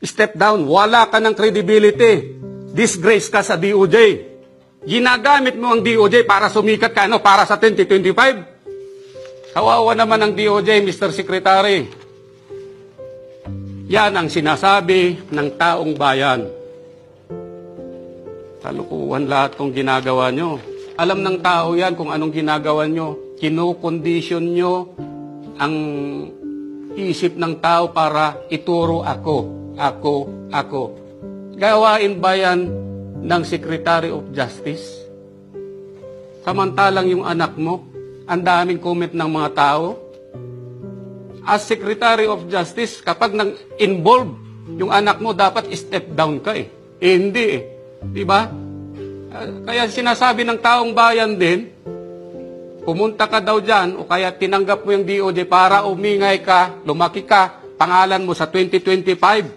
Step down. Wala ka ng credibility. Disgrace ka sa DOJ. Ginagamit mo ang DOJ para sumikat ka, para sa 2025. Kawawa naman ang DOJ, Mr. Secretary. Yan ang sinasabi ng taong bayan. Kalukuhan lahat ng ginagawa nyo. Alam ng tao yan kung anong ginagawa nyo. Kinukondisyon nyo ang isip ng tao para ituro ako. Gawain ba yan ng Secretary of Justice? Samantalang yung anak mo, ang daming comment ng mga tao. As Secretary of Justice, kapag nang-involve yung anak mo, dapat step down ka eh. Hindi eh. Diba? Kaya sinasabi ng taong bayan din, pumunta ka daw dyan o kaya tinanggap mo yung DOJ para umingay ka, lumaki ka, pangalan mo sa 2025.